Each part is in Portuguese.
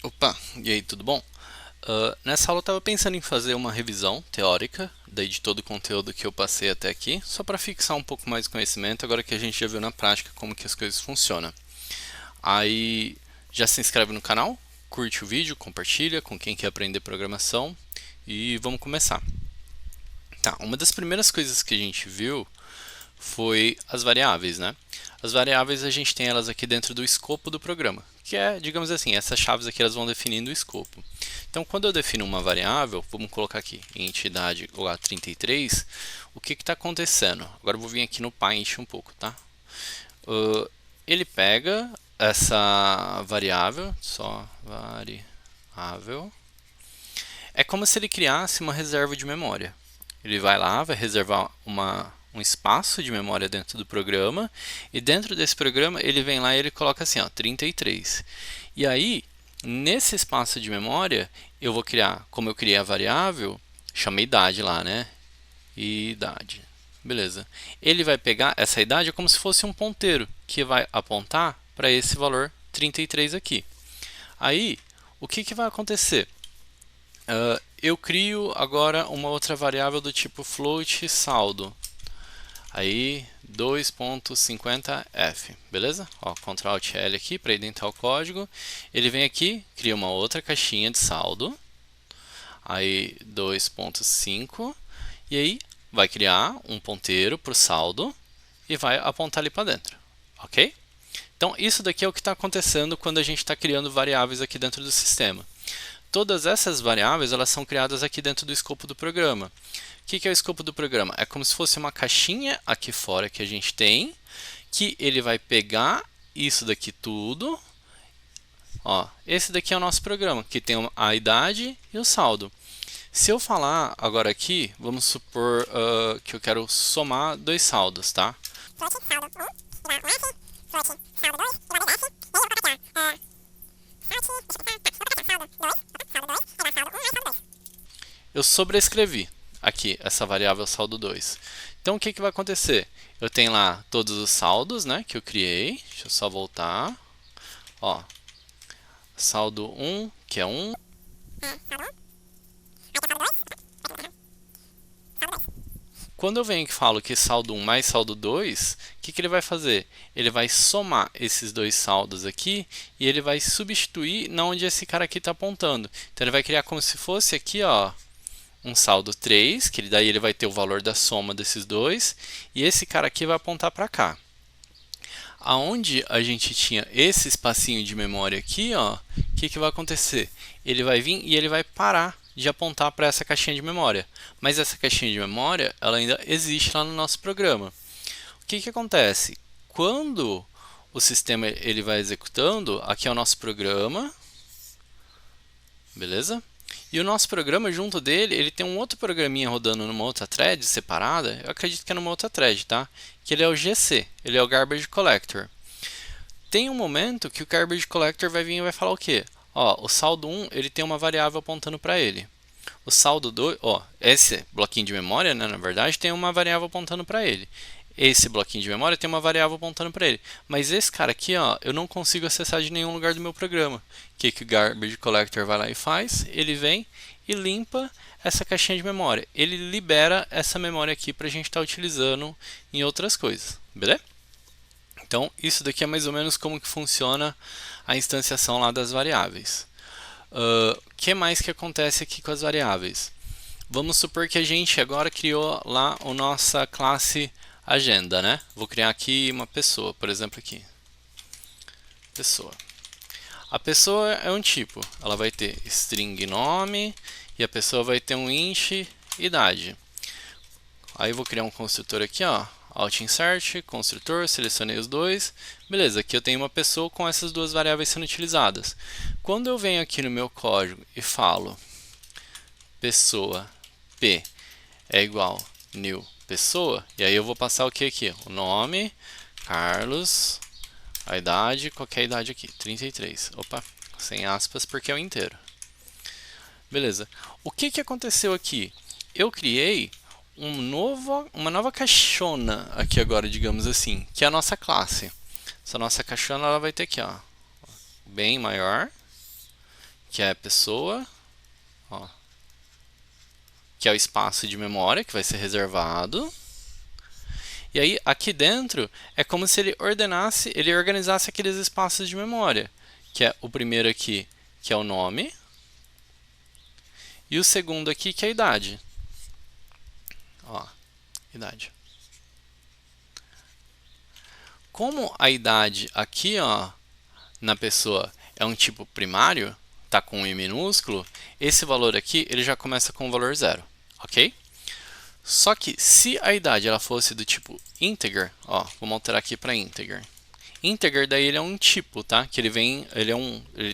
Opa, e aí, tudo bom? Nessa aula eu estava pensando em fazer uma revisão teórica de todo o conteúdo que eu passei até aqui, só para fixar um pouco mais de conhecimento, agora que a gente já viu na prática como que as coisas funcionam. Aí, já se inscreve no canal, curte o vídeo, compartilha com quem quer aprender programação e vamos começar. Tá, uma das primeiras coisas que a gente viu foi as variáveis, né? As variáveis a gente tem elas aqui dentro do escopo do programa, que é, digamos assim, essas chaves aqui elas vão definindo o escopo. Então, quando eu defino uma variável, vamos colocar aqui entidade lá 33, o que está acontecendo? Agora eu vou vir aqui no Paint um pouco, tá? Ele pega essa variável, só variável, é como se ele criasse uma reserva de memória. Ele vai lá, vai reservar um espaço de memória dentro do programa, e dentro desse programa ele vem lá e ele coloca assim, ó, 33. E aí, nesse espaço de memória, eu vou criar, como eu criei a variável, chamei idade lá, né? Idade. Beleza. Ele vai pegar essa idade como se fosse um ponteiro, que vai apontar para esse valor 33 aqui. Aí, o que vai acontecer? Eu crio agora uma outra variável do tipo float saldo. Aí 2.50f, beleza? Ó, Ctrl Alt L aqui para indentar o código. Ele vem aqui, cria uma outra caixinha de saldo. Aí 2.5 e aí vai criar um ponteiro para o saldo e vai apontar ali para dentro, ok? Então isso daqui é o que está acontecendo quando a gente está criando variáveis aqui dentro do sistema. Todas essas variáveis elas são criadas aqui dentro do escopo do programa. O que é o escopo do programa? É como se fosse uma caixinha aqui fora que a gente tem, que ele vai pegar isso daqui tudo. Ó, esse daqui é o nosso programa, que tem a idade e o saldo. Se eu falar agora aqui, vamos supor que eu quero somar dois saldos, tá? Eu sobrescrevi aqui essa variável saldo 2. Então o que vai acontecer? Eu tenho lá todos os saldos, né, que eu criei. Deixa eu só voltar. Ó, saldo 1, que é 1. Quando eu venho e falo que saldo 1 mais saldo 2, o que ele vai fazer? Ele vai somar esses dois saldos aqui e ele vai substituir na onde esse cara aqui está apontando. Então ele vai criar como se fosse aqui, ó, um saldo 3, que daí ele vai ter o valor da soma desses dois, e esse cara aqui vai apontar para cá. Aonde a gente tinha esse espacinho de memória aqui, ó, o que vai acontecer? Ele vai vir e ele vai parar de apontar para essa caixinha de memória. Mas essa caixinha de memória, ela ainda existe lá no nosso programa. O que acontece? Quando o sistema ele vai executando, aqui é o nosso programa, beleza? E o nosso programa, junto dele, ele tem um outro programinha rodando numa outra thread separada. Eu acredito que é numa outra thread, tá? Que ele é o GC, ele é o Garbage Collector. Tem um momento que o Garbage Collector vai vir e vai falar o quê? Ó, o saldo 1, ele tem uma variável apontando para ele. O saldo 2, ó, esse bloquinho de memória, né, na verdade, tem uma variável apontando para ele. Esse bloquinho de memória tem uma variável apontando para ele. Mas esse cara aqui, ó, eu não consigo acessar de nenhum lugar do meu programa. O que o Garbage Collector vai lá e faz? Ele vem e limpa essa caixinha de memória. Ele libera essa memória aqui para a gente estar utilizando em outras coisas, beleza? Então, isso daqui é mais ou menos como que funciona a instanciação lá das variáveis. O que mais que acontece aqui com as variáveis? Vamos supor que a gente agora criou lá a nossa classe agenda, né? Vou criar aqui uma pessoa, por exemplo aqui. Pessoa. A pessoa é um tipo, ela vai ter string nome e a pessoa vai ter um int idade. Aí eu vou criar um construtor aqui, ó, Alt Insert, construtor, selecionei os dois. Beleza, aqui eu tenho uma pessoa com essas duas variáveis sendo utilizadas. Quando eu venho aqui no meu código e falo pessoa p é igual new pessoa, e aí eu vou passar o que aqui? O nome, Carlos, a idade, qualquer idade aqui, 33. Opa, sem aspas porque é o inteiro. Beleza. O que aconteceu aqui? Eu criei uma nova caixona aqui agora, digamos assim, que é a nossa classe. Essa nossa caixona ela vai ter aqui, ó, bem maior, que é a pessoa, ó, que é o espaço de memória que vai ser reservado. E aí, aqui dentro, é como se ele organizasse aqueles espaços de memória, que é o primeiro aqui, que é o nome, e o segundo aqui, que é a idade. Ó, idade. Como a idade aqui, ó, na pessoa é um tipo primário, tá com um i minúsculo, esse valor aqui ele já começa com o valor 0, ok? Só que se a idade ela fosse do tipo integer, ó, vamos alterar aqui para integer. Integer daí ele é um tipo, tá? Que ele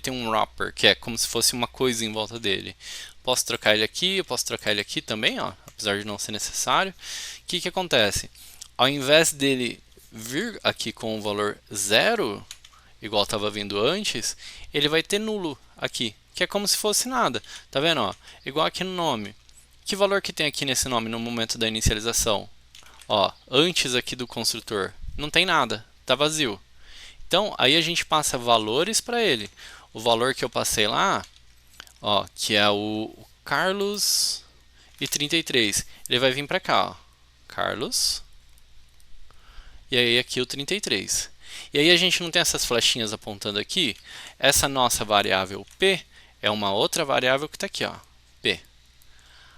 tem um wrapper, que é como se fosse uma coisa em volta dele. Posso trocar ele aqui, eu posso trocar ele aqui também, ó, apesar de não ser necessário. O que acontece? Ao invés dele vir aqui com o valor 0, igual estava vindo antes, ele vai ter nulo aqui, que é como se fosse nada. Tá vendo? Ó? Igual aqui no nome. Que valor que tem aqui nesse nome no momento da inicialização? Ó, antes aqui do construtor, não tem nada, tá vazio. Então, aí a gente passa valores para ele. O valor que eu passei lá, ó, que é o Carlos e 33, ele vai vir para cá, ó. Carlos, e aí aqui o 33. E aí a gente não tem essas flechinhas apontando aqui. Essa nossa variável P é uma outra variável que está aqui, ó, P.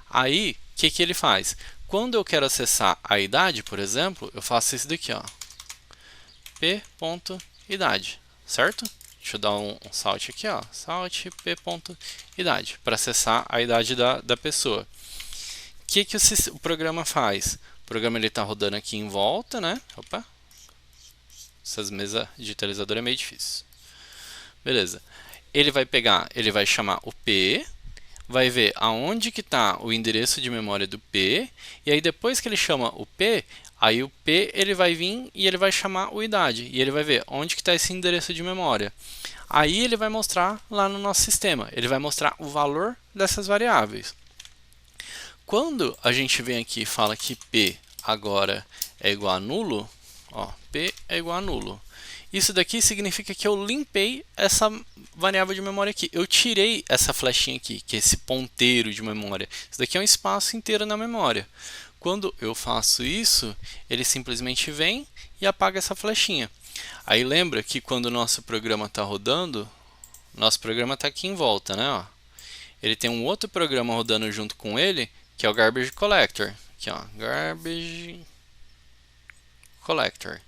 Aí, o que ele faz? Quando eu quero acessar a idade, por exemplo, eu faço isso daqui, ó, p.idade, certo? Deixa eu dar um salt aqui, ó, salt p.idade, para acessar a idade da pessoa. O que o programa faz? O programa está rodando aqui em volta, né? Opa! Essas mesas digitalizadoras é meio difícil. Beleza. Ele vai pegar, ele vai chamar o P, vai ver aonde que está o endereço de memória do P, e aí depois que ele chama o P, aí o P ele vai vir e ele vai chamar o idade, e ele vai ver onde que está esse endereço de memória. Aí ele vai mostrar lá no nosso sistema, ele vai mostrar o valor dessas variáveis. Quando a gente vem aqui e fala que P agora é igual a nulo, ó, P é igual a nulo. Isso daqui significa que eu limpei essa variável de memória aqui. Eu tirei essa flechinha aqui, que é esse ponteiro de memória. Isso daqui é um espaço inteiro na memória. Quando eu faço isso, ele simplesmente vem e apaga essa flechinha. Aí lembra que quando o nosso programa está rodando, nosso programa está aqui em volta, né? Ó. Ele tem um outro programa rodando junto com ele, que é o Garbage Collector. Aqui, ó, Garbage Collector.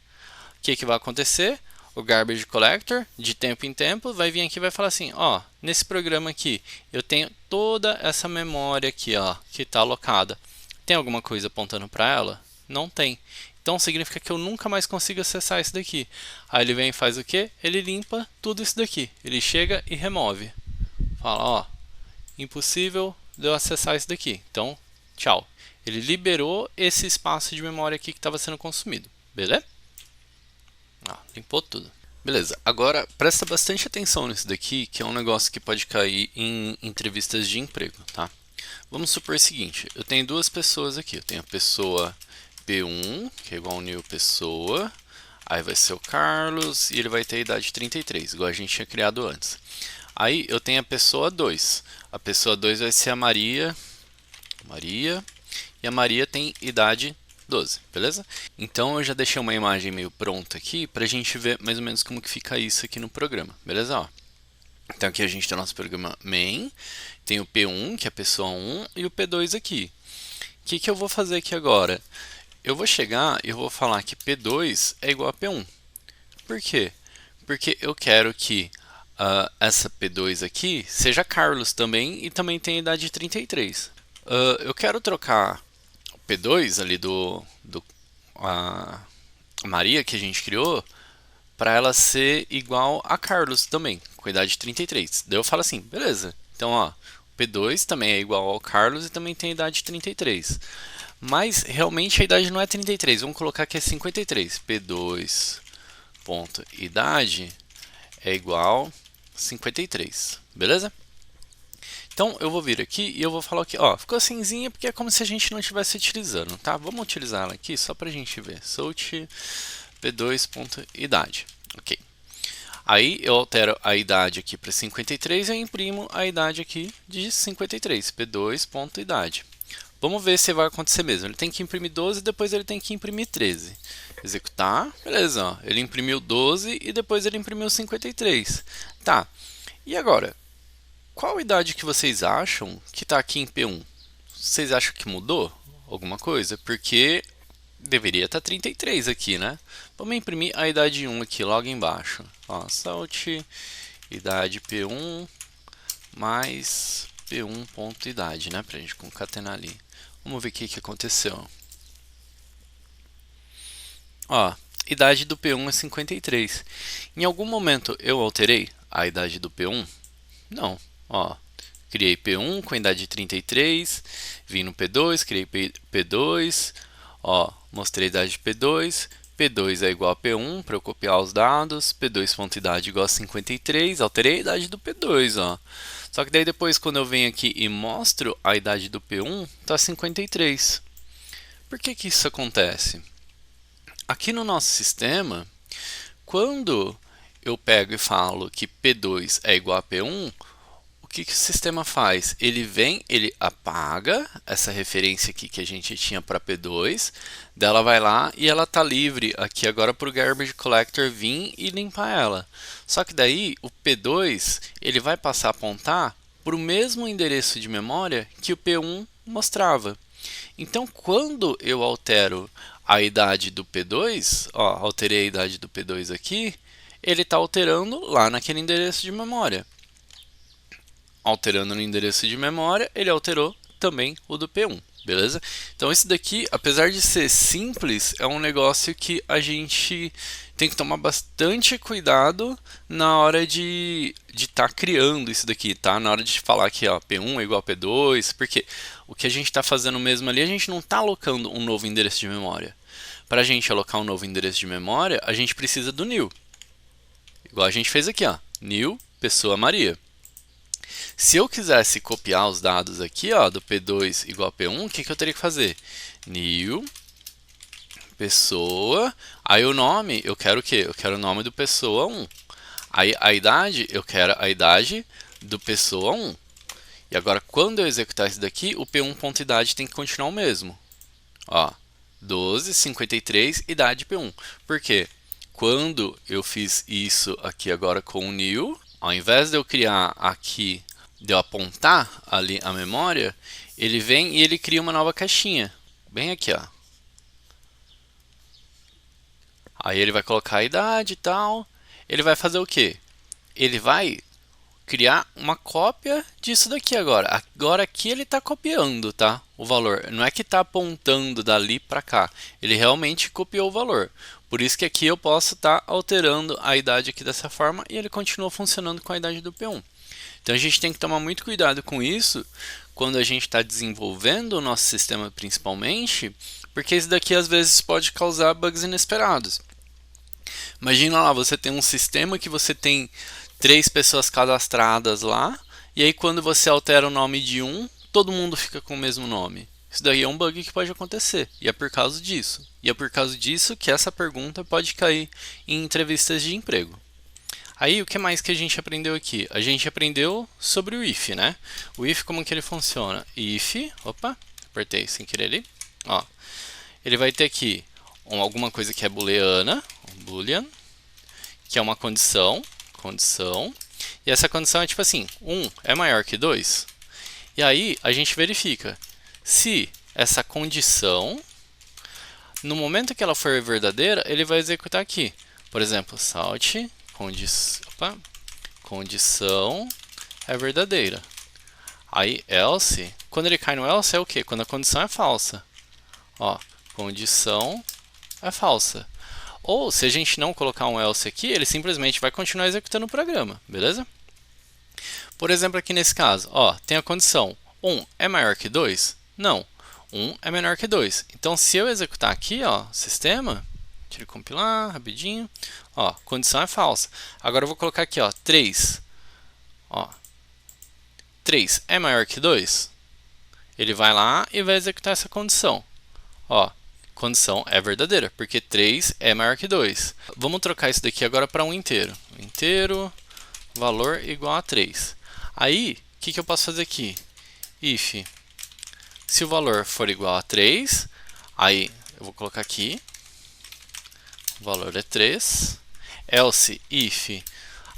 O que vai acontecer? O Garbage Collector, de tempo em tempo, vai vir aqui e vai falar assim, ó, nesse programa aqui, eu tenho toda essa memória aqui, ó, que está alocada. Tem alguma coisa apontando para ela? Não tem. Então significa que eu nunca mais consigo acessar isso daqui. Aí ele vem e faz o quê? Ele limpa tudo isso daqui. Ele chega e remove. Fala, ó, impossível de eu acessar isso daqui. Então, tchau. Ele liberou esse espaço de memória aqui que estava sendo consumido. Beleza? Limpou tudo. Beleza, agora presta bastante atenção nisso daqui, que é um negócio que pode cair em entrevistas de emprego, tá? Vamos supor o seguinte, eu tenho duas pessoas aqui, eu tenho a pessoa P1, que é igual ao new pessoa, aí vai ser o Carlos, e ele vai ter a idade 33, igual a gente tinha criado antes. Aí eu tenho a pessoa 2, a pessoa 2 vai ser a Maria, e a Maria tem idade 12, beleza? Então eu já deixei uma imagem meio pronta aqui para a gente ver mais ou menos como que fica isso aqui no programa, beleza? Ó. Então aqui a gente tem o nosso programa main, tem o P1, que é a pessoa 1, e o P2 aqui. O que eu vou fazer aqui agora? Eu vou chegar e eu vou falar que P2 é igual a P1. Por quê? Porque eu quero que essa P2 aqui seja Carlos também e também tenha idade de 33. Eu quero trocar P2 ali a Maria que a gente criou para ela ser igual a Carlos também, com idade de 33. Daí eu falo assim, beleza, então ó, P2 também é igual ao Carlos e também tem idade de 33. Mas realmente a idade não é 33, vamos colocar que é 53. P2.idade é igual a 53, beleza? Então eu vou vir aqui e eu vou falar que, ó, ficou cinzinha porque é como se a gente não estivesse utilizando, tá? Vamos utilizar ela aqui só para a gente ver. Salt p2.idade, ok. Aí eu altero a idade aqui para 53 e eu imprimo a idade aqui de 53, p2.idade. Vamos ver se vai acontecer mesmo. Ele tem que imprimir 12 e depois ele tem que imprimir 13. Executar, beleza, ó. Ele imprimiu 12 e depois ele imprimiu 53. Tá, e agora? Qual a idade que vocês acham que está aqui em P1? Vocês acham que mudou alguma coisa? Porque deveria estar 33 aqui, né? Vamos imprimir a idade 1 aqui, logo embaixo. Ó, salt, idade P1 mais P1.idade, né? Para a gente concatenar ali. Vamos ver o que aconteceu. Ó, idade do P1 é 53. Em algum momento eu alterei a idade do P1? Não. Ó, criei P1 com a idade de 33, vim no P2, criei P2, ó, mostrei a idade de P2, P2 é igual a P1 para eu copiar os dados, P2.idade igual a 53, alterei a idade do P2, ó. Só que daí depois quando eu venho aqui e mostro a idade do P1, tá 53. Por que isso acontece? Aqui no nosso sistema, quando eu pego e falo que P2 é igual a P1, o que o sistema faz? Ele vem, ele apaga essa referência aqui que a gente tinha para P2, dela vai lá e ela está livre aqui agora para o Garbage Collector vir e limpar ela. Só que daí o P2 ele vai passar a apontar para o mesmo endereço de memória que o P1 mostrava. Então, quando eu altero a idade do P2, ó, alterei a idade do P2 aqui, ele está alterando lá naquele endereço de memória. Alterando no endereço de memória, ele alterou também o do P1, beleza? Então, esse daqui, apesar de ser simples, é um negócio que a gente tem que tomar bastante cuidado na hora de estar criando isso daqui, tá? Na hora de falar que ó, P1 é igual a P2, porque o que a gente está fazendo mesmo ali, a gente não está alocando um novo endereço de memória. Para a gente alocar um novo endereço de memória, a gente precisa do new. Igual a gente fez aqui, ó, new pessoa Maria. Se eu quisesse copiar os dados aqui, ó, do P2 igual a P1, o que eu teria que fazer? New pessoa, aí o nome, eu quero o quê? Eu quero o nome do pessoa 1. Aí a idade, eu quero a idade do pessoa 1. E agora, quando eu executar isso daqui, o P1.idade tem que continuar o mesmo. Ó, 12, 53, idade P1. Por quê? Quando eu fiz isso aqui agora com o new, ao invés de eu criar aqui, de eu apontar ali a memória, ele vem e ele cria uma nova caixinha. Bem aqui, ó. Aí ele vai colocar a idade e tal. Ele vai fazer o quê? Ele vai criar uma cópia disso daqui agora. Agora aqui ele está copiando, tá? O valor. Não é que está apontando dali para cá. Ele realmente copiou o valor. Por isso que aqui eu posso estar alterando a idade aqui dessa forma e ele continua funcionando com a idade do P1. Então a gente tem que tomar muito cuidado com isso quando a gente está desenvolvendo o nosso sistema principalmente, porque isso daqui às vezes pode causar bugs inesperados. Imagina lá, você tem um sistema que você tem 3 pessoas cadastradas lá, e aí quando você altera o nome de um, todo mundo fica com o mesmo nome. Isso daí é um bug que pode acontecer, e é por causa disso. E é por causa disso que essa pergunta pode cair em entrevistas de emprego. Aí, o que mais que a gente aprendeu aqui? A gente aprendeu sobre o if, né? O if, como que ele funciona? If, opa, apertei sem querer ali. Ó, ele vai ter aqui alguma coisa que é booleana, boolean, que é uma condição, e essa condição é tipo assim, 1 é maior que 2. E aí, a gente verifica se essa condição, no momento que ela for verdadeira, ele vai executar aqui. Por exemplo, salt, condição é verdadeira. Aí, else, quando ele cai no else é o quê? Quando a condição é falsa. Ó, condição é falsa. Ou, se a gente não colocar um else aqui, ele simplesmente vai continuar executando o programa, beleza? Por exemplo, aqui nesse caso, ó, tem a condição 1 é maior que 2? Não, 1 é menor que 2. Então, se eu executar aqui, ó, sistema, deixa eu compilar rapidinho, ó, condição é falsa. Agora eu vou colocar aqui, ó, 3. Ó, 3 é maior que 2? Ele vai lá e vai executar essa condição. Ó, condição é verdadeira, porque 3 é maior que 2. Vamos trocar isso daqui agora para um inteiro. inteiro, valor igual a 3. Aí, o que eu posso fazer aqui? If, se o valor for igual a 3, aí eu vou colocar aqui, o valor é 3. Else, if,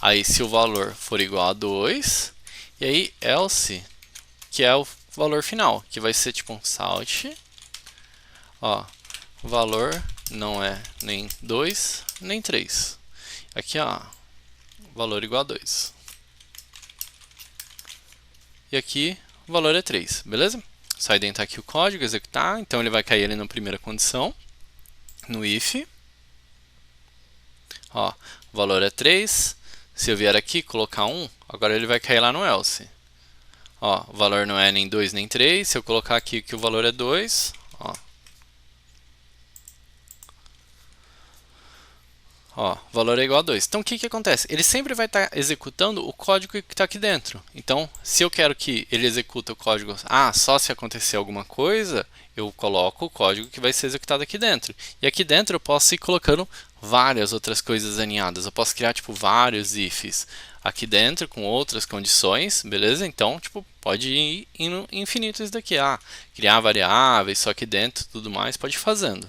aí se o valor for igual a 2, e aí else, que é o valor final, que vai ser tipo um salt, ó, valor não é nem 2, nem 3. Aqui, ó, valor igual a 2. E aqui, o valor é 3, beleza? Só indentar aqui o código, executar, então ele vai cair ali na primeira condição, no if. Ó, o valor é 3, se eu vier aqui colocar 1, agora ele vai cair lá no else. Ó, o valor não é nem 2 nem 3, se eu colocar aqui que o valor é 2, ó, ó, o valor é igual a 2. Então, o que acontece? Ele sempre vai estar executando o código que está aqui dentro. Então, se eu quero que ele execute o código, só se acontecer alguma coisa, eu coloco o código que vai ser executado aqui dentro. E aqui dentro eu posso ir colocando várias outras coisas aninhadas. Eu posso criar, tipo, vários ifs aqui dentro com outras condições, beleza? Então, tipo, pode ir indo infinito isso daqui. Criar variáveis só aqui dentro, tudo mais, pode ir fazendo.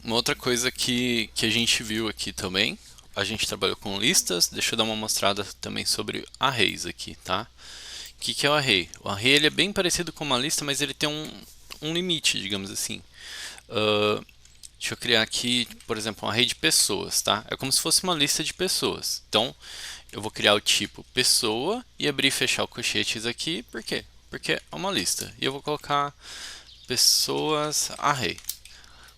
Uma outra coisa que a gente viu aqui também, a gente trabalhou com listas, deixa eu dar uma mostrada também sobre arrays aqui, tá? O que é o array? O array ele é bem parecido com uma lista, mas ele tem um limite, digamos assim. Deixa eu criar aqui, por exemplo, um array de pessoas, tá? É como se fosse uma lista de pessoas. Então, eu vou criar o tipo pessoa e abrir e fechar o colchetes aqui, por quê? Porque é uma lista. E eu vou colocar pessoas array.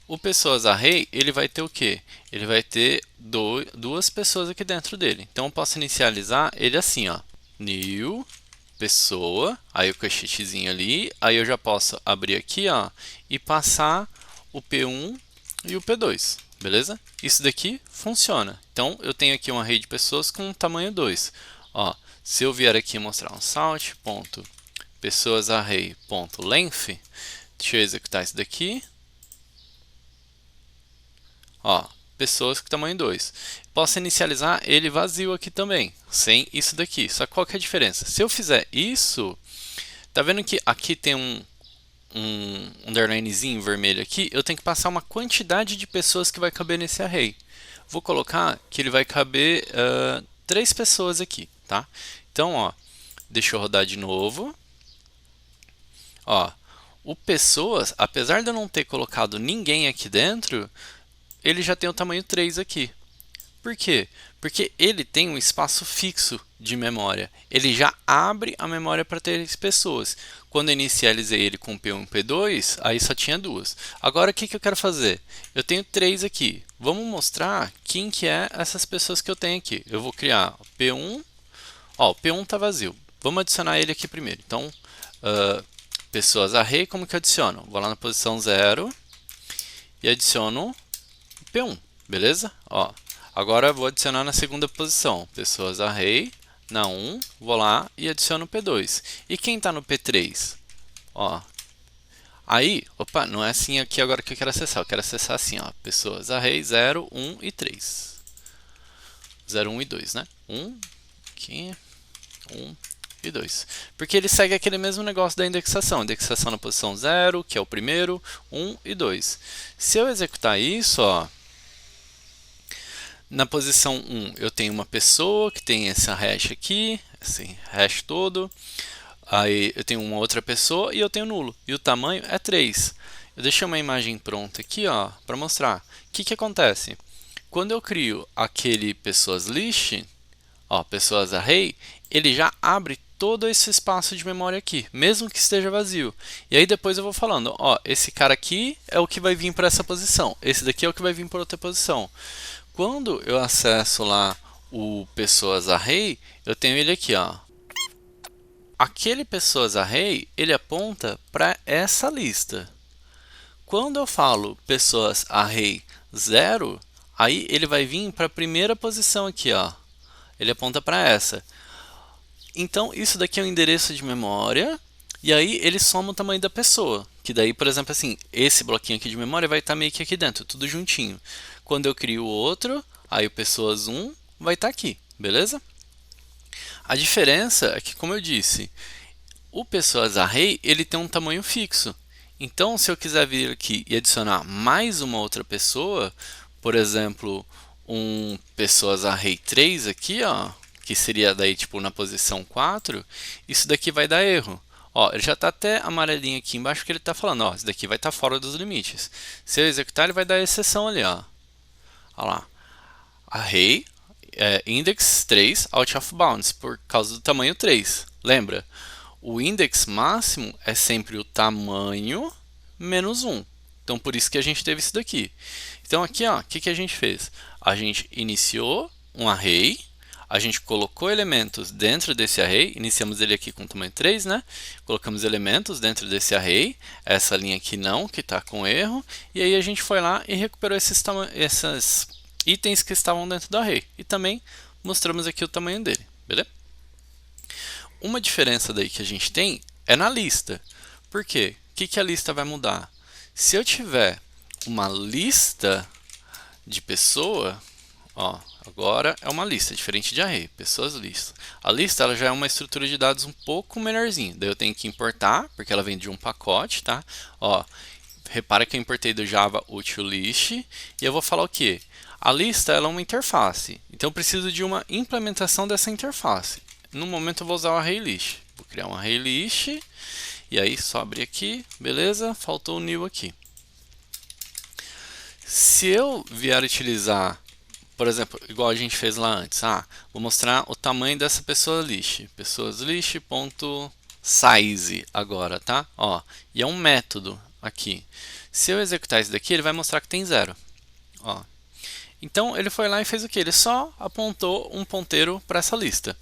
O pessoas array, ele vai ter o quê? Ele vai ter duas pessoas aqui dentro dele. Então, eu posso inicializar ele assim, ó. New, pessoa, aí o colchetezinho ali. Aí eu já posso abrir aqui, ó, e passar o P1 e o P2, beleza? Isso daqui funciona. Então, eu tenho aqui um array de pessoas com tamanho 2. Ó, se eu vier aqui mostrar um salt.pessoasarray.length, deixa eu executar isso daqui. Ó, pessoas com tamanho 2. Posso inicializar ele vazio aqui também, sem isso daqui. Só que qual que é a diferença? Se eu fizer isso, tá vendo que aqui tem um underlinezinho vermelho aqui? Eu tenho que passar uma quantidade de pessoas que vai caber nesse array. Vou colocar que ele vai caber 3 pessoas aqui, tá? Então, ó, deixa eu rodar de novo. Ó, o pessoas, apesar de eu não ter colocado ninguém aqui dentro, ele já tem o tamanho 3 aqui. Por quê? Porque ele tem um espaço fixo de memória. Ele já abre a memória para 3 pessoas. Quando eu inicializei ele com P1 e P2, aí só tinha 2. Agora, o que eu quero fazer? Eu tenho 3 aqui. Vamos mostrar quem que é essas pessoas que eu tenho aqui. Eu vou criar P1. Ó, o P1 está vazio. Vamos adicionar ele aqui primeiro. Então, pessoas array, como que eu adiciono? Vou lá na posição 0 e adiciono P1, beleza? Ó, agora eu vou adicionar na segunda posição, pessoas array, na 1, vou lá e adiciono P2. E quem está no P3? Ó, aí, opa, não é assim aqui agora que eu quero acessar, eu quero acessar assim, ó, pessoas array 0, 1 e 3. 0, 1 e 2, né? 1, aqui, 1 e 2. Porque ele segue aquele mesmo negócio da indexação. Indexação na posição 0, que é o primeiro, 1 e 2. Se eu executar isso, ó, na posição 1 eu tenho uma pessoa que tem essa hash aqui, esse hash todo. Aí eu tenho uma outra pessoa e eu tenho nulo. E o tamanho é 3. Eu deixei uma imagem pronta aqui, ó, para mostrar. O que acontece? Quando eu crio aquele pessoas list, ó, pessoas array, ele já abre todo esse espaço de memória aqui, mesmo que esteja vazio. E aí depois eu vou falando, ó, esse cara aqui é o que vai vir para essa posição, esse daqui é o que vai vir para outra posição. Quando eu acesso lá o pessoas array, eu tenho ele aqui, ó. Aquele pessoas array, ele aponta para essa lista. Quando eu falo pessoas array 0, aí ele vai vir para a primeira posição aqui, ó. Ele aponta para essa. Então, isso daqui é um endereço de memória, e aí ele soma o tamanho da pessoa. Que daí, por exemplo, assim, esse bloquinho aqui de memória vai estar meio que aqui dentro, tudo juntinho. Quando eu crio o outro, aí o pessoas 1 vai estar aqui, beleza? A diferença é que, como eu disse, o pessoas array ele tem um tamanho fixo. Então, se eu quiser vir aqui e adicionar mais uma outra pessoa, por exemplo, um pessoas array 3 aqui, ó, que seria daí tipo na posição 4, isso daqui vai dar erro. Ó, ele já está até amarelinho aqui embaixo que ele está falando, ó, isso daqui vai estar fora dos limites. Se eu executar, ele vai dar exceção ali, ó. Olha lá. Array index 3 out of bounds, por causa do tamanho 3. Lembra? O index máximo é sempre o tamanho menos 1. Então, por isso que a gente teve isso daqui. Então, aqui, ó, o que a gente fez? A gente iniciou um array, a gente colocou elementos dentro desse array, iniciamos ele aqui com tamanho 3, né? Colocamos elementos dentro desse array, essa linha aqui não, que está com erro, e aí a gente foi lá e recuperou esses itens que estavam dentro do array. E também mostramos aqui o tamanho dele, beleza? Uma diferença daí que a gente tem é na lista. Por quê? O que a lista vai mudar? Se eu tiver uma lista de pessoa, ó, agora é uma lista, diferente de array, pessoas lista. A lista ela já é uma estrutura de dados um pouco melhorzinha. Daí eu tenho que importar, porque ela vem de um pacote, tá? Ó, repara que eu importei do Java utilist e eu vou falar o quê? A lista ela é uma interface, então eu preciso de uma implementação dessa interface. No momento eu vou usar o ArrayList. Vou criar um ArrayList e aí só abrir aqui, beleza? Faltou o new aqui. Se eu vier utilizar, por exemplo, igual a gente fez lá antes, vou mostrar o tamanho dessa pessoa list, pessoaslist.size agora, tá? Ó, e é um método aqui. Se eu executar isso daqui, ele vai mostrar que tem 0. Ó. Então ele foi lá e fez o que? Ele só apontou um ponteiro para essa lista.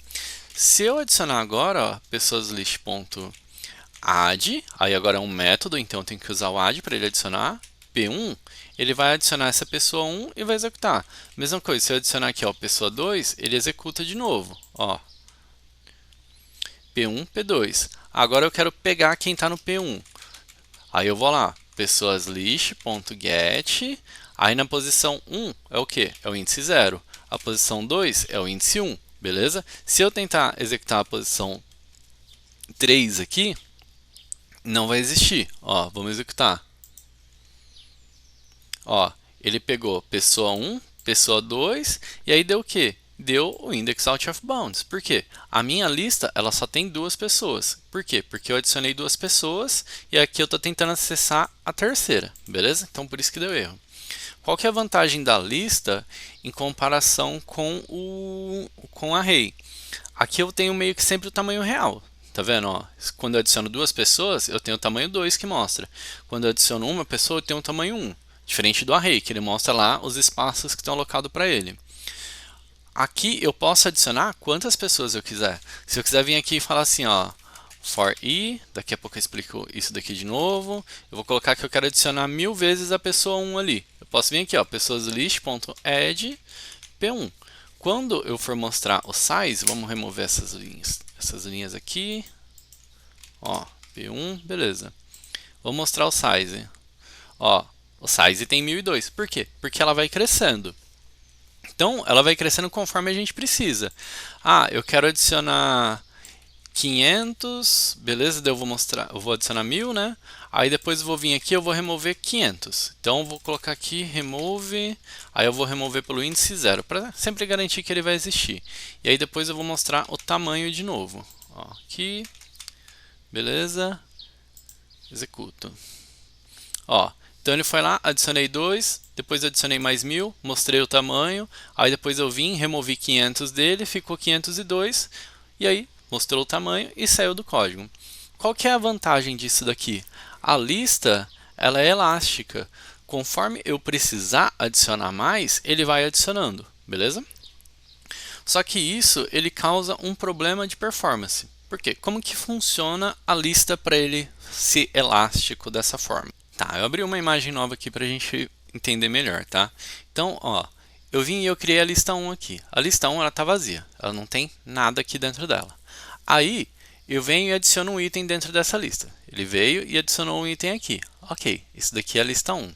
Se eu adicionar agora, ó, pessoaslist.add, aí agora é um método, então eu tenho que usar o add para ele adicionar, P1, ele vai adicionar essa pessoa 1 e vai executar. Mesma coisa, se eu adicionar aqui, ó, pessoa 2, ele executa de novo, ó. P1, P2. Agora eu quero pegar quem está no P1. Aí eu vou lá, pessoaslist.get, aí na posição 1 é o que? É o índice 0. A posição 2 é o índice 1. Beleza? Se eu tentar executar a posição 3 aqui, não vai existir. Ó, vamos executar. Ó, ele pegou pessoa 1, pessoa 2, e aí deu o quê? Deu o index out of bounds. Por quê? A minha lista ela só tem 2 pessoas. Por quê? Porque eu adicionei 2 pessoas e aqui eu estou tentando acessar a terceira. Beleza? Então por isso que deu erro. Qual que é a vantagem da lista em comparação com o array? Aqui eu tenho meio que sempre o tamanho real. Tá vendo? Ó, quando eu adiciono 2 pessoas, eu tenho o tamanho 2 que mostra. Quando eu adiciono uma pessoa, eu tenho o tamanho 1. Diferente do array, que ele mostra lá os espaços que estão alocados para ele. Aqui eu posso adicionar quantas pessoas eu quiser. Se eu quiser vir aqui e falar assim, ó, for i, daqui a pouco eu explico isso daqui de novo. Eu vou colocar que eu quero adicionar 1000 vezes a pessoa 1 ali. Eu posso vir aqui, ó, pessoaslist.add p1. Quando eu for mostrar o size, vamos remover essas linhas aqui. Ó, p1, beleza. Vou mostrar o size. Ó, o size tem 1002. Por quê? Porque ela vai crescendo. Então, ela vai crescendo conforme a gente precisa. Eu quero adicionar 500, beleza? Daí eu vou adicionar 1000, né? Aí depois eu vou vir aqui, eu vou remover 500. Então eu vou colocar aqui remove, aí eu vou remover pelo índice 0, para sempre garantir que ele vai existir. E aí depois eu vou mostrar o tamanho de novo. Ó, aqui, beleza? Executo. Ó, então ele foi lá, adicionei 2, depois adicionei mais 1000, mostrei o tamanho, aí depois eu vim, removi 500 dele, ficou 502, e aí mostrou o tamanho e saiu do código. Qual que é a vantagem disso daqui? A lista ela é elástica. Conforme eu precisar adicionar mais, ele vai adicionando, beleza? Só que isso ele causa um problema de performance. Por quê? Como que funciona a lista para ele ser elástico dessa forma? Tá, eu abri uma imagem nova aqui para a gente entender melhor, tá? Então, ó, eu vim e eu criei a lista 1 aqui. A lista 1 ela tá vazia, ela não tem nada aqui dentro dela. Aí, eu venho e adiciono um item dentro dessa lista. Ele veio e adicionou um item aqui. Ok, isso daqui é a lista 1.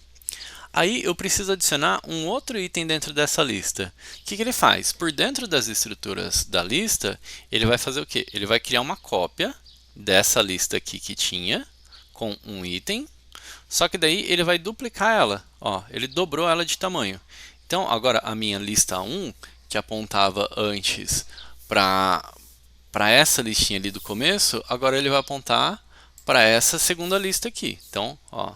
Aí eu preciso adicionar um outro item dentro dessa lista. O que ele faz? Por dentro das estruturas da lista, ele vai fazer o quê? Ele vai criar uma cópia dessa lista aqui que tinha, com um item, só que daí ele vai duplicar ela. Ó, ele dobrou ela de tamanho. Então, agora a minha lista 1, que apontava antes para essa listinha ali do começo, agora ele vai apontar para essa segunda lista aqui. Então, ó,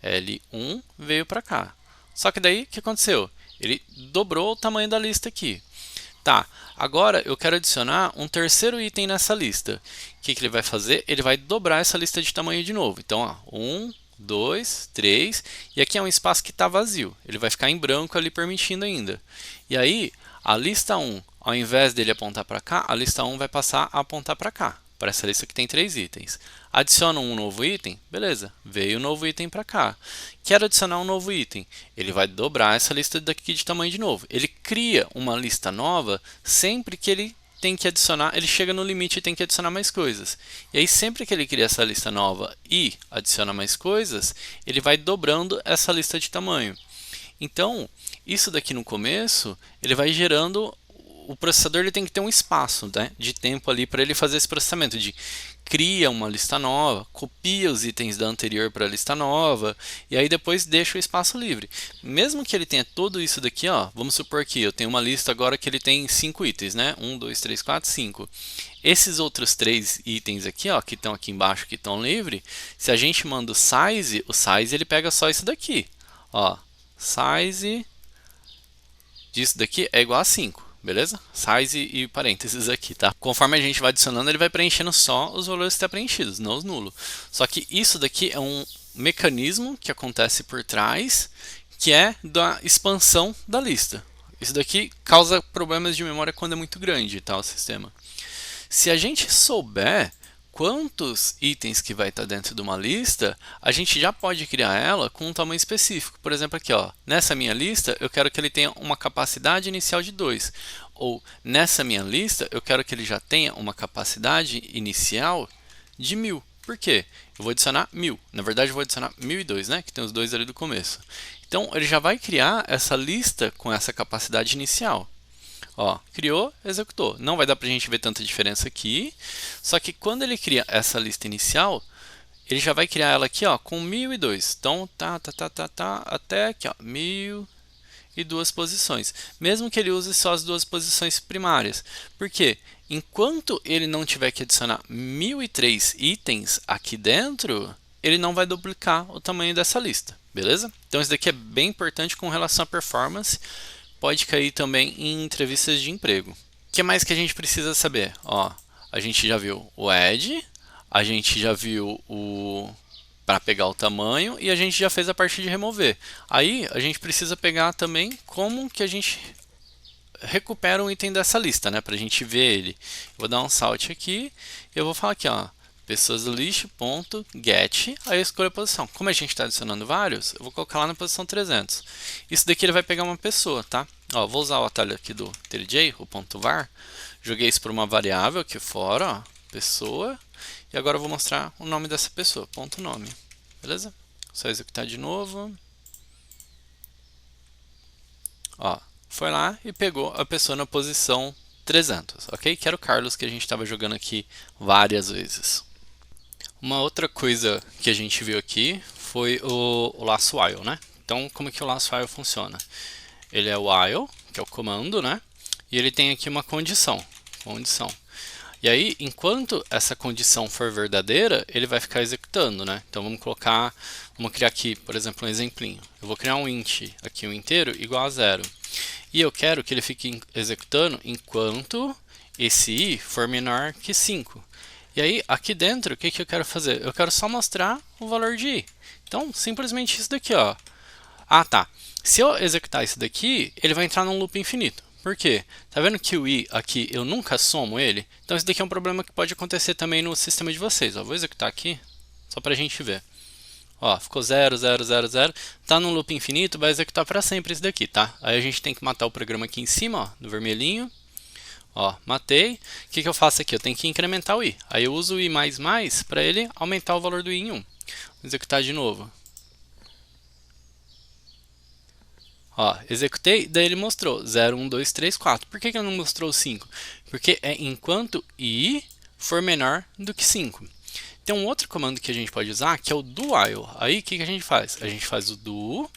L1 veio para cá. Só que daí, o que aconteceu? Ele dobrou o tamanho da lista aqui. Tá, agora eu quero adicionar um terceiro item nessa lista. O que ele vai fazer? Ele vai dobrar essa lista de tamanho de novo. Então, ó, 1, 2, 3, e aqui é um espaço que está vazio. Ele vai ficar em branco ali permitindo ainda. E aí, a lista 1, ao invés dele apontar para cá, a lista 1 vai passar a apontar para cá, para essa lista que tem 3 itens. Adiciono um novo item, beleza, veio um novo item para cá. Quero adicionar um novo item, ele vai dobrar essa lista daqui de tamanho de novo. Ele cria uma lista nova sempre que ele tem que adicionar, ele chega no limite e tem que adicionar mais coisas. E aí sempre que ele cria essa lista nova e adiciona mais coisas, ele vai dobrando essa lista de tamanho. Então, isso daqui no começo, ele vai gerando, o processador ele tem que ter um espaço, né, de tempo ali para ele fazer esse processamento de cria uma lista nova, copia os itens da anterior para a lista nova e aí depois deixa o espaço livre. Mesmo que ele tenha tudo isso daqui, ó, vamos supor que eu tenho uma lista agora que ele tem 5 itens, né? 1, 2, 3, 4, 5. Esses outros 3 itens aqui, ó, que estão aqui embaixo, que estão livre, se a gente manda o size ele pega só isso daqui. Ó, size disso daqui é igual a 5. Beleza? Size e parênteses aqui, tá? Conforme a gente vai adicionando, ele vai preenchendo só os valores que estão preenchidos, não os nulos. Só que isso daqui é um mecanismo que acontece por trás, que é da expansão da lista. Isso daqui causa problemas de memória quando é muito grande, tá, o sistema. Se a gente souber quantos itens que vai estar dentro de uma lista, a gente já pode criar ela com um tamanho específico. Por exemplo, aqui, ó, nessa minha lista, eu quero que ele tenha uma capacidade inicial de 2. Ou nessa minha lista, eu quero que ele já tenha uma capacidade inicial de 1000. Por quê? Eu vou adicionar 1000. Na verdade, eu vou adicionar 1002, né? Que tem os dois ali do começo. Então, ele já vai criar essa lista com essa capacidade inicial. Ó, criou, executou. Não vai dar para a gente ver tanta diferença aqui. Só que quando ele cria essa lista inicial, ele já vai criar ela aqui, ó, com 1002. Então, até aqui, ó, 1002 posições. Mesmo que ele use só as 2 posições primárias. Por quê? Enquanto ele não tiver que adicionar 1003 itens aqui dentro, ele não vai duplicar o tamanho dessa lista, beleza? Então, isso daqui é bem importante com relação à performance. Pode cair também em entrevistas de emprego. O que mais que a gente precisa saber? Ó, a gente já viu o add, a gente já viu o para pegar o tamanho e a gente já fez a parte de remover. Aí a gente precisa pegar também como que a gente recupera um item dessa lista, né? Para a gente ver ele. Vou dar um salt aqui e eu vou falar aqui, ó, pessoas do list.get, aí eu escolho a posição. Como a gente está adicionando vários, eu vou colocar lá na posição 300. Isso daqui ele vai pegar uma pessoa, tá? Ó, vou usar o atalho aqui do TLJ, o .var, joguei isso por uma variável aqui fora, ó, pessoa, e agora eu vou mostrar o nome dessa pessoa, .nome, beleza? Só executar de novo. Ó, foi lá e pegou a pessoa na posição 300, ok? Que era o Carlos que a gente estava jogando aqui várias vezes. Uma outra coisa que a gente viu aqui foi o laço while, né? Então, como que o laço while funciona? Ele é o while, que é o comando, né? E ele tem aqui uma condição. E aí, enquanto essa condição for verdadeira, ele vai ficar executando, né? Então, vamos criar aqui, por exemplo, um exemplinho. Eu vou criar um int, aqui um inteiro, igual a 0. E eu quero que ele fique executando enquanto esse i for menor que 5. E aí, aqui dentro, o que eu quero fazer? Eu quero só mostrar o valor de i. Então, simplesmente isso daqui, ó. Ah, tá. Se eu executar isso daqui, ele vai entrar num loop infinito. Por quê? Tá vendo que o i aqui, eu nunca somo ele? Então, isso daqui é um problema que pode acontecer também no sistema de vocês. Ó, vou executar aqui, só para a gente ver. Ó, ficou 0, 0, 0, 0. Tá num loop infinito, vai executar para sempre isso daqui, tá? Aí a gente tem que matar o programa aqui em cima, ó, no vermelhinho. Ó, matei. O que eu faço aqui? Eu tenho que incrementar o i. Aí eu uso o i++ para ele aumentar o valor do i em 1. Vou executar de novo. Ó, executei, daí ele mostrou 0, 1, 2, 3, 4. Por que ele não mostrou o 5? Porque é enquanto i for menor do que 5. Tem um outro comando que a gente pode usar, que é o do while. Aí, o que a gente faz? A gente faz o do,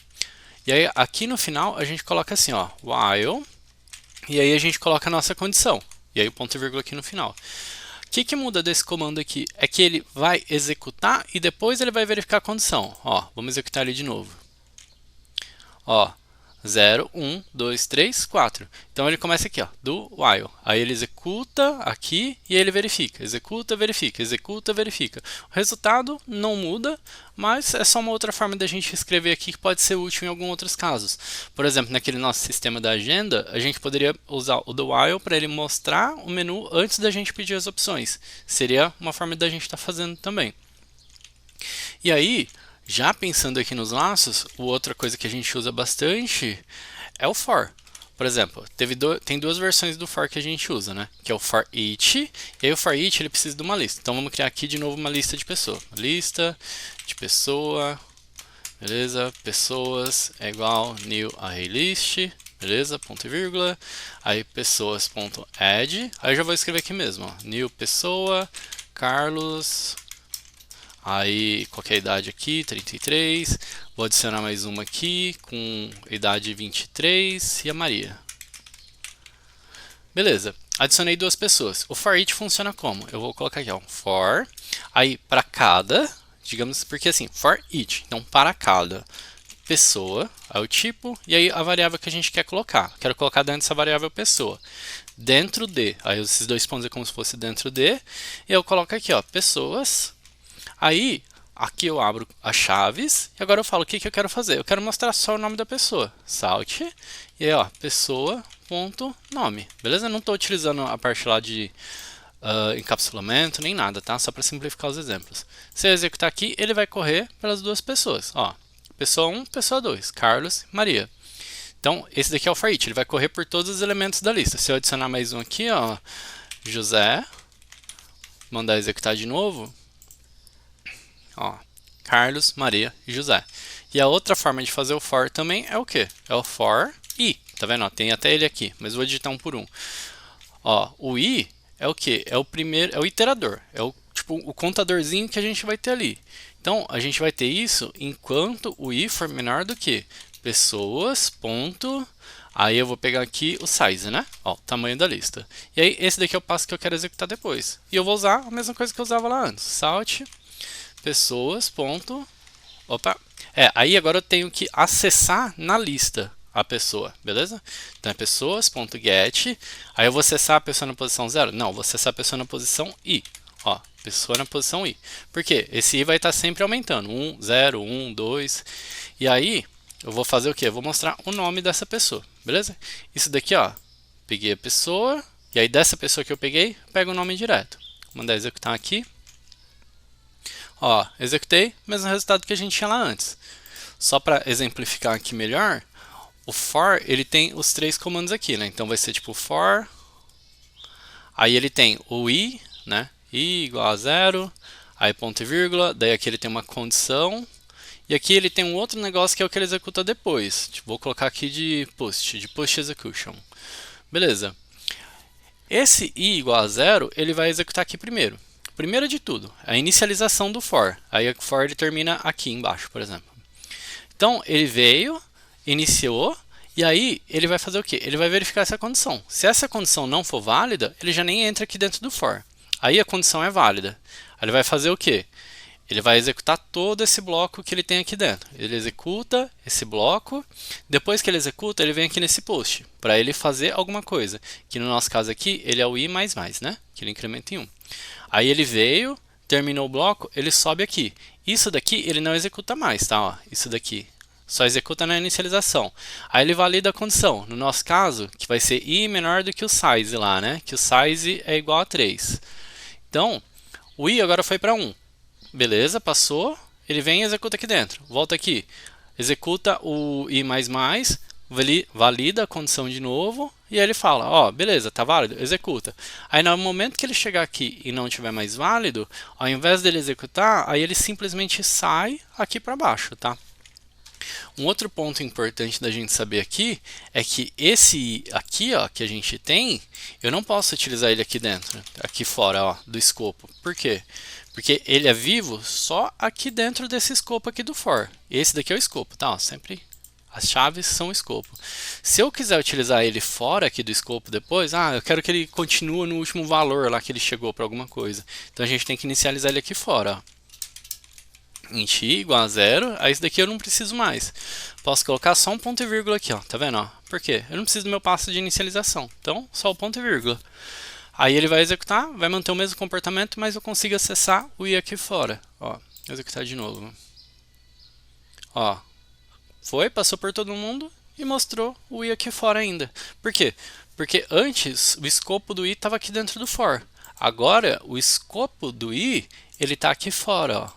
e aí aqui no final a gente coloca assim, ó, while, e aí a gente coloca a nossa condição. E aí o ponto e vírgula aqui no final. O que muda desse comando aqui? É que ele vai executar e depois ele vai verificar a condição. Ó, vamos executar ele de novo. Ó, 0, 1, 2, 3, 4. Então ele começa aqui, ó, do while. Aí ele executa aqui e ele verifica. Executa, verifica, executa, verifica. O resultado não muda, mas é só uma outra forma da gente escrever aqui que pode ser útil em alguns outros casos. Por exemplo, naquele nosso sistema da agenda, a gente poderia usar o do while para ele mostrar o menu antes da gente pedir as opções. Seria uma forma da gente estar fazendo também. E aí, já pensando aqui nos laços, outra coisa que a gente usa bastante é o for. Por exemplo, tem duas versões do for que a gente usa, né? Que é o for each, e aí o for each ele precisa de uma lista. Então vamos criar aqui de novo uma lista de pessoa. Lista de pessoa, beleza? Pessoas é igual new arraylist, beleza? Ponto e vírgula. Aí pessoas.add, aí eu já vou escrever aqui mesmo, ó. New pessoa, Carlos. Aí, qual que é a idade aqui? 33. Vou adicionar mais uma aqui com idade 23 e a Maria. Beleza. Adicionei duas pessoas. O for each funciona como? Eu vou colocar aqui, ó, for. Aí, para cada, digamos, porque assim, for each. Então, para cada pessoa, é o tipo, e aí a variável que a gente quer colocar. Quero colocar dentro dessa variável pessoa. Dentro de, aí esses dois pontos é como se fosse dentro de, e eu coloco aqui, ó, pessoas. Aí, aqui eu abro as chaves e agora eu falo o que eu quero fazer. Eu quero mostrar só o nome da pessoa. Salt. E aí, ó, pessoa.nome. Beleza? Eu não estou utilizando a parte lá de encapsulamento nem nada, tá? Só para simplificar os exemplos. Se eu executar aqui, ele vai correr pelas duas pessoas. Ó, pessoa 1, pessoa 2, Carlos e Maria. Então, esse daqui é o for each. Ele vai correr por todos os elementos da lista. Se eu adicionar mais um aqui, ó, José, mandar executar de novo, ó, Carlos, Maria e José. E a outra forma de fazer o for também é o quê? É o for i. Tá vendo? Ó, tem até ele aqui, mas vou digitar um por um. Ó, o i é o quê? É o primeiro, é o iterador. É o tipo o contadorzinho que a gente vai ter ali. Então, a gente vai ter isso enquanto o i for menor do que pessoas, ponto. Aí eu vou pegar aqui o size, né? Ó, o tamanho da lista. E aí, esse daqui é o passo que eu quero executar depois. E eu vou usar a mesma coisa que eu usava lá antes. Salt pessoas. Opa. Aí agora eu tenho que acessar na lista a pessoa, beleza? Então é pessoas.get. Aí eu vou acessar a pessoa na posição 0? Não, vou acessar a pessoa na posição i. Ó, pessoa na posição i. Por quê? Esse i vai estar sempre aumentando. 1, 0, 1, 2. E aí eu vou fazer o quê? Eu vou mostrar o nome dessa pessoa, beleza? Isso daqui, ó. Peguei a pessoa. E aí dessa pessoa que eu peguei, pego o nome direto. Vou mandar executar aqui. Ó, executei, mesmo resultado que a gente tinha lá antes. Só para exemplificar aqui melhor, o for ele tem os três comandos aqui, né? Então vai ser tipo for, aí ele tem o i, né? I igual a 0, aí ponto e vírgula, daí aqui ele tem uma condição, e aqui ele tem um outro negócio que é o que ele executa depois. Tipo, vou colocar aqui de post execution. Beleza. Esse i igual a 0, ele vai executar aqui primeiro. Primeiro de tudo, a inicialização do for. Aí o for ele termina aqui embaixo, por exemplo. Então, ele veio, iniciou, e aí ele vai fazer o quê? Ele vai verificar essa condição. Se essa condição não for válida, ele já nem entra aqui dentro do for. Aí a condição é válida. Aí ele vai fazer o quê? Ele vai executar todo esse bloco que ele tem aqui dentro. Ele executa esse bloco. Depois que ele executa, ele vem aqui nesse post para ele fazer alguma coisa. Que no nosso caso aqui, ele é o i++, né? Que ele incrementa em 1. Aí ele veio, terminou o bloco, ele sobe aqui. Isso daqui ele não executa mais, tá? Ó, isso daqui só executa na inicialização. Aí ele valida a condição. No nosso caso, que vai ser i menor do que o size lá, né? Que o size é igual a 3. Então, o i agora foi para 1. Beleza, passou. Ele vem e executa aqui dentro. Volta aqui. Executa o i++, valida a condição de novo. E aí ele fala, ó, beleza, tá válido? Executa. Aí no momento que ele chegar aqui e não tiver mais válido, ao invés dele executar, aí ele simplesmente sai aqui para baixo, tá? Um outro ponto importante da gente saber aqui é que esse aqui, ó, que a gente tem, eu não posso utilizar ele aqui dentro, aqui fora, ó, do escopo. Por quê? Porque ele é vivo só aqui dentro desse escopo aqui do for. Esse daqui é o escopo, tá? Ó, sempre as chaves são o escopo. Se eu quiser utilizar ele fora aqui do escopo depois, eu quero que ele continue no último valor lá que ele chegou para alguma coisa. Então a gente tem que inicializar ele aqui fora, ó. Int i igual a 0, aí isso daqui eu não preciso mais. Posso colocar só um ponto e vírgula aqui, ó, tá vendo? Ó? Por quê? Eu não preciso do meu passo de inicialização, então só o ponto e vírgula. Aí ele vai executar, vai manter o mesmo comportamento, mas eu consigo acessar o i aqui fora. Ó, executar de novo. Ó, foi, passou por todo mundo e mostrou o i aqui fora ainda. Por quê? Porque antes o escopo do i estava aqui dentro do for. Agora o escopo do i ele está aqui fora, ó,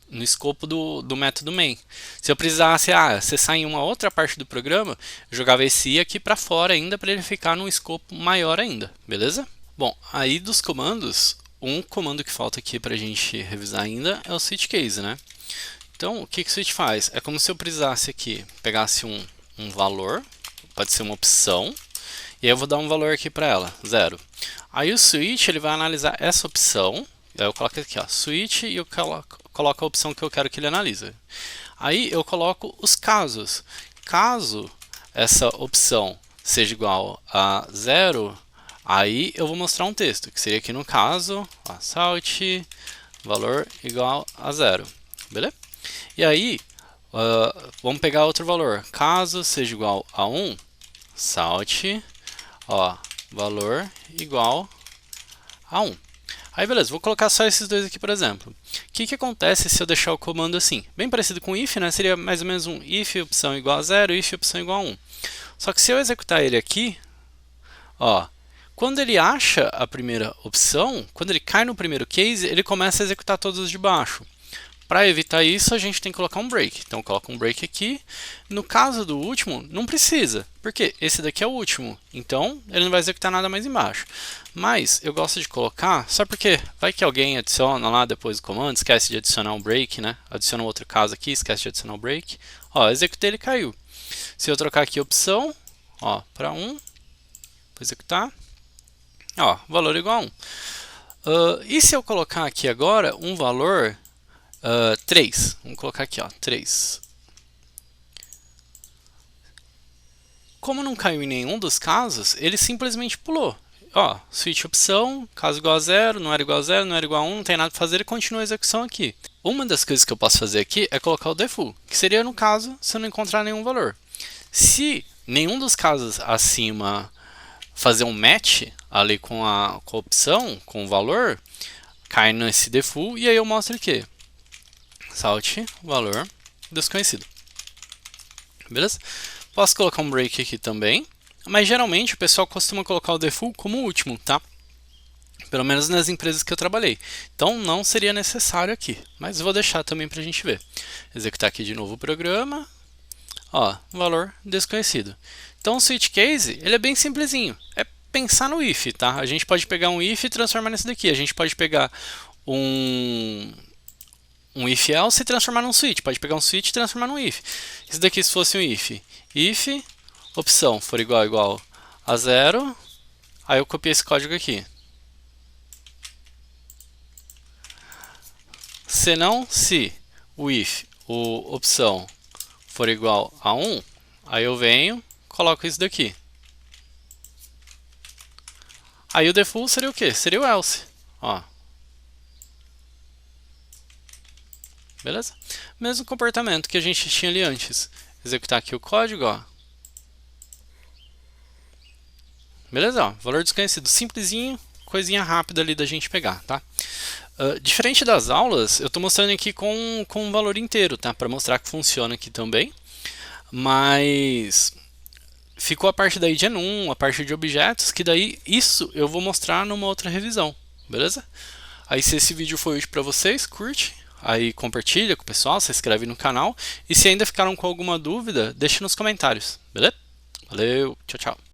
no escopo do método main. Se eu precisasse acessar em uma outra parte do programa, eu jogava esse i aqui para fora ainda para ele ficar num escopo maior ainda, beleza? Bom, aí dos comandos, um comando que falta aqui para a gente revisar ainda é o switch case, né? Então, o que o switch faz? É como se eu precisasse aqui, pegasse um valor, pode ser uma opção, e aí eu vou dar um valor aqui para ela, 0. Aí o switch ele vai analisar essa opção, aí eu coloco aqui, ó, switch, e eu coloco a opção que eu quero que ele analise. Aí eu coloco os casos. Caso essa opção seja igual a 0, aí eu vou mostrar um texto, que seria aqui no caso, salt, valor igual a 0. Beleza? E aí, vamos pegar outro valor. Caso seja igual a 1, salt, valor igual a 1. Aí beleza, vou colocar só esses dois aqui, por exemplo. O que acontece se eu deixar o comando assim? Bem parecido com if, né? Seria mais ou menos um if opção igual a 0, if opção igual a 1. Só que se eu executar ele aqui, ó, quando ele acha a primeira opção, quando ele cai no primeiro case, ele começa a executar todos os de baixo. Para evitar isso, a gente tem que colocar um break. Então, coloca um break aqui. No caso do último, não precisa, porque esse daqui é o último. Então, ele não vai executar nada mais embaixo. Mas, eu gosto de colocar, só porque vai que alguém adiciona lá depois do comando, esquece de adicionar um break, né? Adiciona um outro caso aqui, esquece de adicionar um break. Ó, executei, ele caiu. Se eu trocar aqui a opção, ó, para 1, vou executar. Ó, valor igual a 1. E se eu colocar aqui agora um valor 3, vamos colocar aqui, ó, 3. Como não caiu em nenhum dos casos, ele simplesmente pulou. Ó, switch opção, caso igual a 0, não era igual a 0, não era igual a 1, não tem nada para fazer, ele continua a execução aqui. Uma das coisas que eu posso fazer aqui é colocar o default, que seria no caso se eu não encontrar nenhum valor. Se nenhum dos casos acima fazer um match ali com a opção, com o valor, cai nesse default e aí eu mostro o quê? Salt, valor desconhecido. Beleza? Posso colocar um break aqui também, mas geralmente o pessoal costuma colocar o default como último, tá? Pelo menos nas empresas que eu trabalhei. Então não seria necessário aqui, mas vou deixar também para a gente ver. Executar aqui de novo o programa. Ó, valor desconhecido. Então o switch case, ele é bem simplesinho. É pensar no if, tá? A gente pode pegar um if e transformar nesse daqui. A gente pode pegar um if else e transformar num switch. Pode pegar um switch e transformar num if. Isso daqui se fosse um if. If, opção for igual a 0. Aí eu copiei esse código aqui. Senão, se o if, opção for igual a 1, aí eu venho, coloco isso daqui. Aí o default seria o quê? Seria o else. Ó. Beleza? Mesmo comportamento que a gente tinha ali antes. Executar aqui o código, ó. Beleza? Ó, valor desconhecido. Simplesinho, coisinha rápida ali da gente pegar, tá? Diferente das aulas, eu estou mostrando aqui com um valor inteiro, tá? Para mostrar que funciona aqui também. Mas ficou a parte daí de enum, a parte de objetos, que daí isso eu vou mostrar numa outra revisão, beleza? Aí se esse vídeo foi útil para vocês, curte, aí compartilha com o pessoal, se inscreve no canal, e se ainda ficaram com alguma dúvida, deixe nos comentários, beleza? Valeu, tchau, tchau.